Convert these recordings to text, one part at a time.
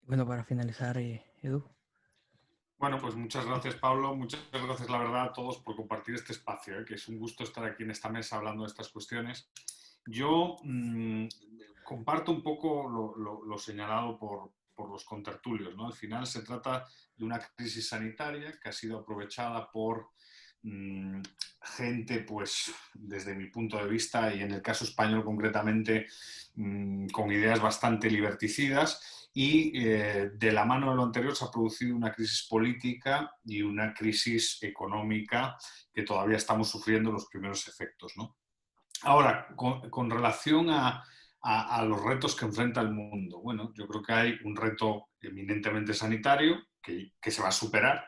Bueno, para finalizar, Edu. Bueno, pues muchas gracias, Pablo. Muchas gracias, la verdad, a todos por compartir este espacio, que es un gusto estar aquí en esta mesa hablando de estas cuestiones. Yo comparto un poco lo señalado por los contertulios, ¿no? Al final se trata de una crisis sanitaria que ha sido aprovechada por mmm, gente, pues, desde mi punto de vista, y en el caso español concretamente, con ideas bastante liberticidas, y de la mano de lo anterior se ha producido una crisis política y una crisis económica que todavía estamos sufriendo los primeros efectos, ¿no? Ahora, con relación a los retos que enfrenta el mundo, bueno, yo creo que hay un reto eminentemente sanitario que se va a superar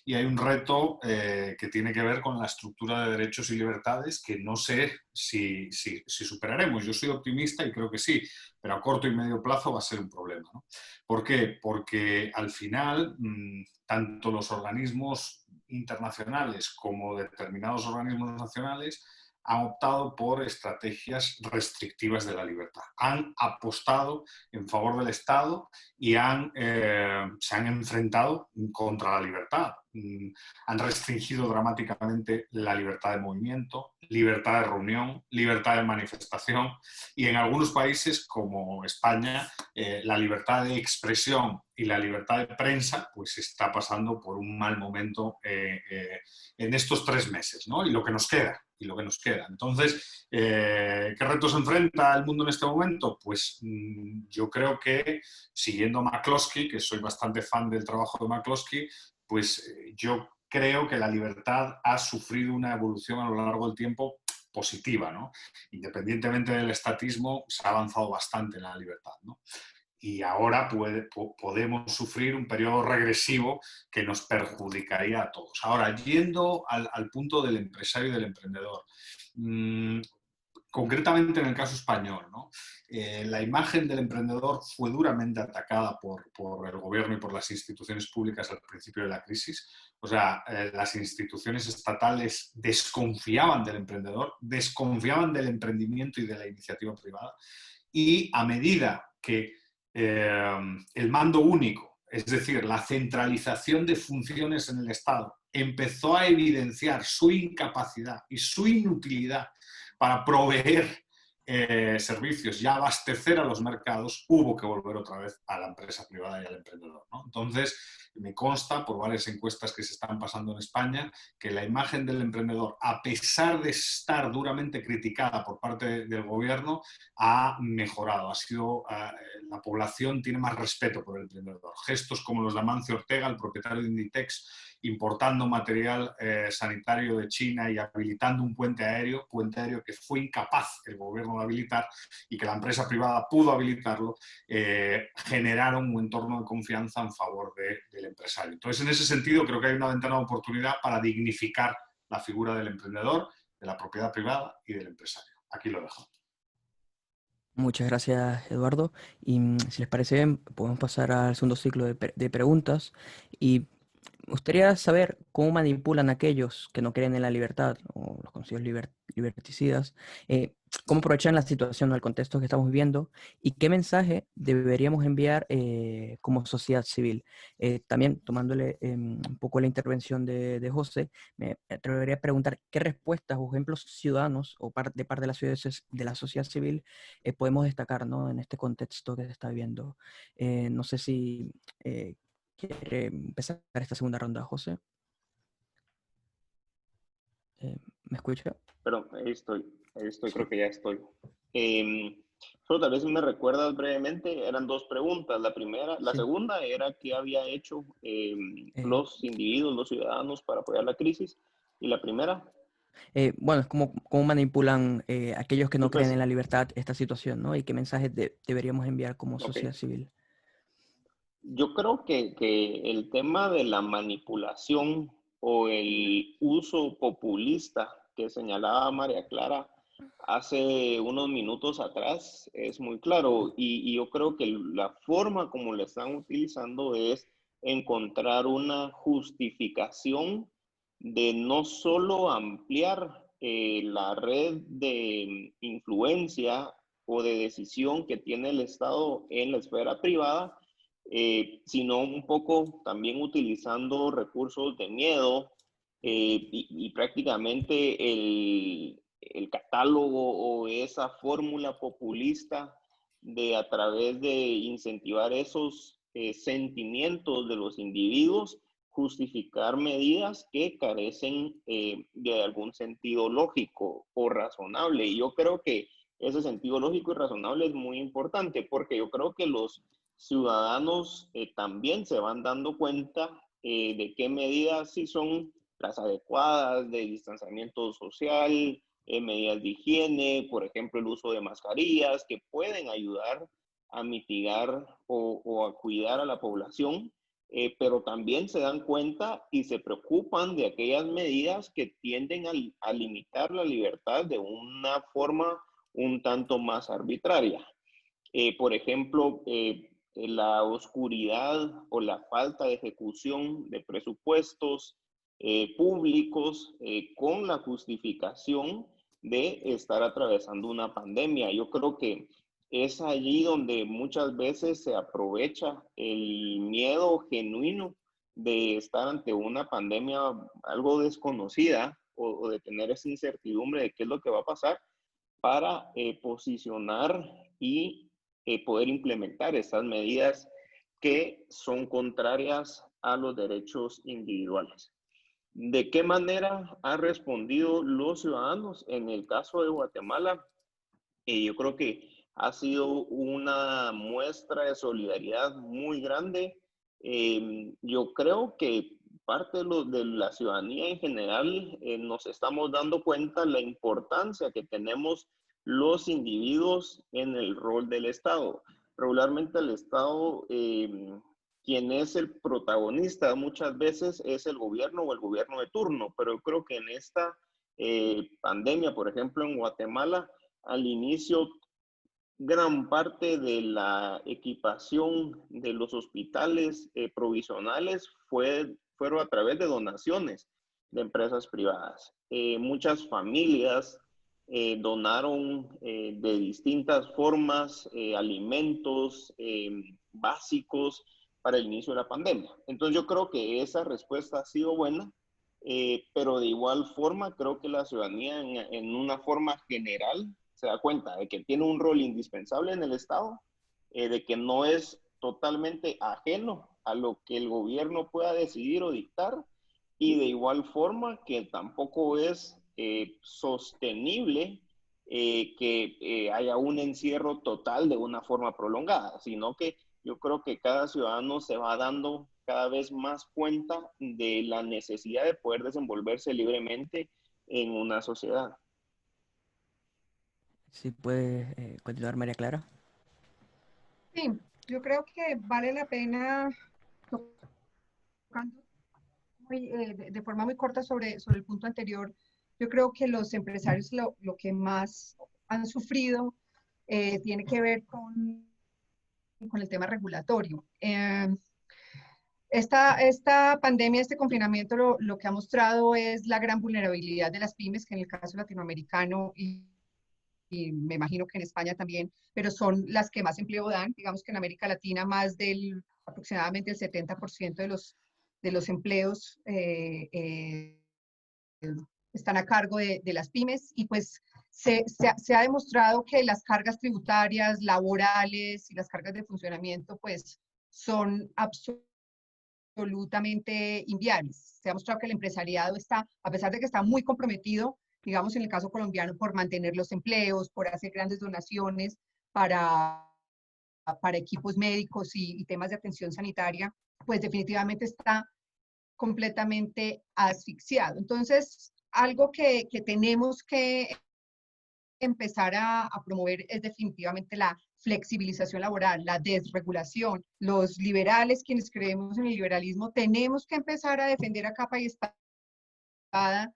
y hay un reto que tiene que ver con la estructura de derechos y libertades que no sé si superaremos. Yo soy optimista y creo que sí, pero a corto y medio plazo va a ser un problema, ¿no? ¿Por qué? Porque al final, tanto los organismos internacionales como determinados organismos nacionales han optado por estrategias restrictivas de la libertad. Han apostado en favor del Estado y se han enfrentado contra la libertad. Han restringido dramáticamente la libertad de movimiento, libertad de reunión, libertad de manifestación y en algunos países como España la libertad de expresión y la libertad de prensa pues está pasando por un mal momento en estos 3 meses, ¿no? Y lo que nos queda. Y lo que nos queda. Entonces, ¿qué retos enfrenta el mundo en este momento? Pues yo creo que, siguiendo a McCloskey, que soy bastante fan del trabajo de McCloskey, pues yo creo que la libertad ha sufrido una evolución a lo largo del tiempo positiva, ¿no? Independientemente del estatismo, se ha avanzado bastante en la libertad, ¿no? Y ahora podemos sufrir un periodo regresivo que nos perjudicaría a todos. Ahora, yendo al punto del empresario y del emprendedor, mmm, concretamente en el caso español, ¿no? La imagen del emprendedor fue duramente atacada por el gobierno y por las instituciones públicas al principio de la crisis. O sea, las instituciones estatales desconfiaban del emprendedor, desconfiaban del emprendimiento y de la iniciativa privada. Y a medida que el mando único, es decir, la centralización de funciones en el Estado, empezó a evidenciar su incapacidad y su inutilidad para proveer servicios y abastecer a los mercados, hubo que volver otra vez a la empresa privada y al emprendedor, ¿no? Entonces, me consta por varias encuestas que se están pasando en España que la imagen del emprendedor, a pesar de estar duramente criticada por parte del gobierno, ha mejorado. La población tiene más respeto por el emprendedor. Gestos como los de Amancio Ortega, el propietario de Inditex, importando material sanitario de China y habilitando un puente aéreo que fue incapaz el gobierno de habilitar y que la empresa privada pudo habilitarlo, generaron un entorno de confianza en favor del empresario. Entonces, en ese sentido, creo que hay una ventana de oportunidad para dignificar la figura del emprendedor, de la propiedad privada y del empresario. Aquí lo dejo. Muchas gracias, Eduardo. Y si les parece bien, podemos pasar al segundo ciclo de preguntas. Y me gustaría saber cómo manipulan a aquellos que no creen en la libertad o los conocidos liberticidas, cómo aprovechan la situación o el contexto que estamos viviendo y qué mensaje deberíamos enviar como sociedad civil. También tomándole un poco la intervención de José, me atrevería a preguntar qué respuestas o ejemplos ciudadanos o de parte de de la sociedad civil podemos destacar, ¿no? En este contexto que se está viviendo. No sé si quiere empezar esta segunda ronda, José. Eh, ¿Me escucha? Perdón, ahí estoy, Sí. creo que ya estoy. Eh, Solo tal vez si me recuerdas brevemente, eran dos preguntas. La Sí. segunda era qué había hecho Eh, los individuos, los ciudadanos para apoyar la crisis. Y la primera, bueno, es como cómo manipulan aquellos que sí, no creen pues, en la libertad esta situación, ¿no? Y qué mensajes deberíamos enviar como ok. sociedad civil. Yo creo que el tema de la manipulación o el uso populista que señalaba María Clara hace unos minutos atrás es muy claro y yo creo que la forma como lo están utilizando es encontrar una justificación de no solo ampliar la red de influencia o de decisión que tiene el Estado en la esfera privada, sino un poco también utilizando recursos de miedo y prácticamente el catálogo o esa fórmula populista de a través de incentivar esos sentimientos de los individuos, justificar medidas que carecen de algún sentido lógico o razonable. Y yo creo que ese sentido lógico y razonable es muy importante porque yo creo que los ciudadanos también se van dando cuenta de qué medidas sí son las adecuadas, de distanciamiento social, medidas de higiene, por ejemplo, el uso de mascarillas, que pueden ayudar a mitigar o a cuidar a la población, pero también se dan cuenta y se preocupan de aquellas medidas que tienden a limitar la libertad de una forma un tanto más arbitraria. Por ejemplo, la oscuridad o la falta de ejecución de presupuestos públicos con la justificación de estar atravesando una pandemia. Yo creo que es allí donde muchas veces se aprovecha el miedo genuino de estar ante una pandemia algo desconocida o de tener esa incertidumbre de qué es lo que va a pasar para posicionar y poder implementar estas medidas que son contrarias a los derechos individuales. ¿De qué manera han respondido los ciudadanos? En el caso de Guatemala, yo creo que ha sido una muestra de solidaridad muy grande. Yo creo que parte de la ciudadanía en general nos estamos dando cuenta de la importancia que tenemos los individuos en el rol del Estado. Regularmente el Estado, quien es el protagonista muchas veces es el gobierno o el gobierno de turno, pero yo creo que en esta pandemia, por ejemplo, en Guatemala, al inicio gran parte de la equipación de los hospitales provisionales fueron a través de donaciones de empresas privadas. Muchas familias donaron de distintas formas alimentos básicos para el inicio de la pandemia. Entonces yo creo que esa respuesta ha sido buena, pero de igual forma creo que la ciudadanía en una forma general se da cuenta de que tiene un rol indispensable en el Estado, de que no es totalmente ajeno a lo que el gobierno pueda decidir o dictar, y de igual forma que tampoco es sostenible que haya un encierro total de una forma prolongada, sino que yo creo que cada ciudadano se va dando cada vez más cuenta de la necesidad de poder desenvolverse libremente en una sociedad. Si puede continuar, María Clara. Sí, yo creo que vale la pena tocando de forma muy corta sobre el punto anterior. Yo creo que los empresarios lo que más han sufrido tiene que ver con el tema regulatorio. Esta pandemia, este confinamiento, lo que ha mostrado es la gran vulnerabilidad de las pymes, que en el caso latinoamericano y me imagino que en España también, pero son las que más empleo dan. Digamos que en América Latina aproximadamente el 70% de los empleos están a cargo de las pymes, y pues se ha demostrado que las cargas tributarias, laborales y las cargas de funcionamiento pues son absolutamente inviables. Se ha mostrado que el empresariado está, a pesar de que está muy comprometido, digamos en el caso colombiano, por mantener los empleos, por hacer grandes donaciones para equipos médicos y temas de atención sanitaria, pues definitivamente está completamente asfixiado. Entonces, algo que tenemos que empezar a promover es definitivamente la flexibilización laboral, la desregulación. Los liberales, quienes creemos en el liberalismo, tenemos que empezar a defender a capa y espada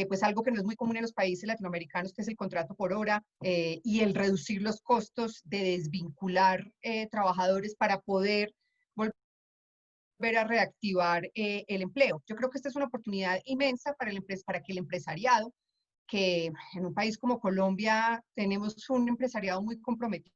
pues algo que no es muy común en los países latinoamericanos, que es el contrato por hora y el reducir los costos de desvincular trabajadores para poder volver a reactivar el empleo. Yo creo que esta es una oportunidad inmensa para que el empresariado, que en un país como Colombia tenemos un empresariado muy comprometido,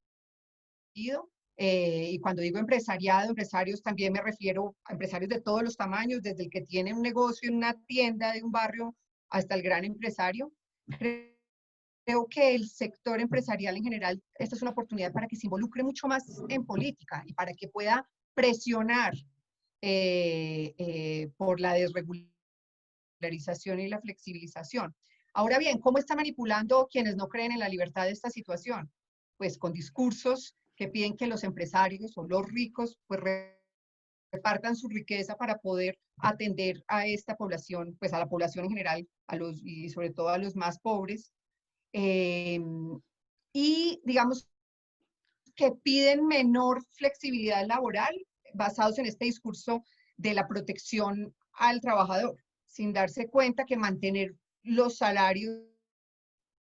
Y cuando digo empresariado, empresarios también me refiero a empresarios de todos los tamaños, desde el que tiene un negocio en una tienda de un barrio hasta el gran empresario. Creo que el sector empresarial en general, esta es una oportunidad para que se involucre mucho más en política y para que pueda presionar por la desregularización y la flexibilización. Ahora bien, ¿cómo está manipulando quienes no creen en la libertad de esta situación? Pues con discursos que piden que los empresarios o los ricos pues repartan su riqueza para poder atender a esta población, pues a la población en general, y sobre todo a los más pobres. Y digamos que piden menor flexibilidad laboral basados en este discurso de la protección al trabajador, sin darse cuenta que mantener los salarios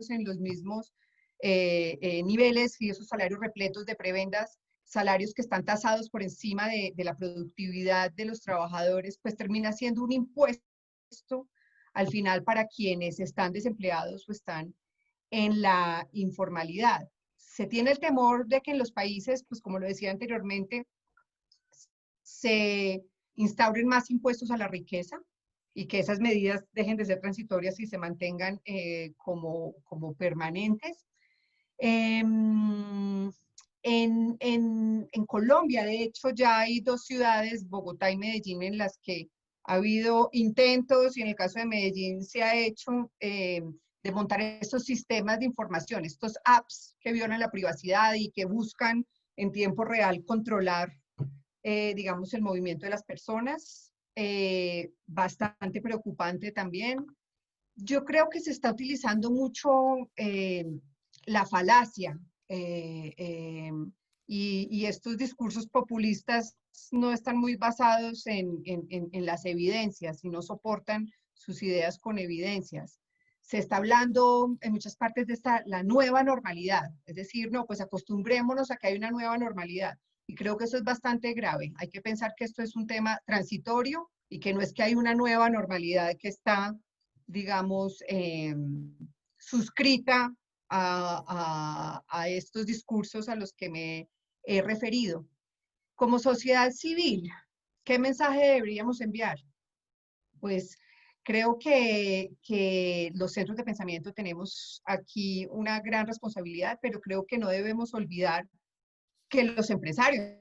en los mismos niveles y esos salarios repletos de prebendas, salarios que están tasados por encima de la productividad de los trabajadores, pues termina siendo un impuesto al final para quienes están desempleados o están en la informalidad. Se tiene el temor de que en los países, pues como lo decía anteriormente, se instauren más impuestos a la riqueza y que esas medidas dejen de ser transitorias y se mantengan como permanentes. En Colombia, de hecho, ya hay dos ciudades, Bogotá y Medellín, en las que ha habido intentos, y en el caso de Medellín se ha hecho de montar estos sistemas de información, estos apps que violan la privacidad y que buscan en tiempo real controlar, digamos, el movimiento de las personas. Bastante preocupante también. Yo creo que se está utilizando mucho la falacia y estos discursos populistas no están muy basados en las evidencias y no soportan sus ideas con evidencias. Se está hablando en muchas partes de la nueva normalidad, es decir, no, pues acostumbrémonos a que hay una nueva normalidad. Y creo que eso es bastante grave. Hay que pensar que esto es un tema transitorio y que no es que hay una nueva normalidad que está, digamos, suscrita a estos discursos a los que me he referido. Como sociedad civil, ¿qué mensaje deberíamos enviar? Pues creo que los centros de pensamiento tenemos aquí una gran responsabilidad, pero creo que no debemos olvidar que los empresarios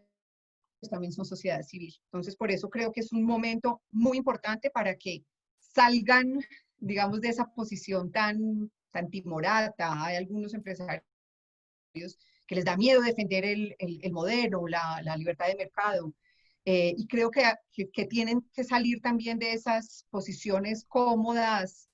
también son sociedad civil. Entonces, por eso creo que es un momento muy importante para que salgan, digamos, de esa posición tan timorata. Hay algunos empresarios que les da miedo defender el modelo, la libertad de mercado. Y creo que tienen que salir también de esas posiciones cómodas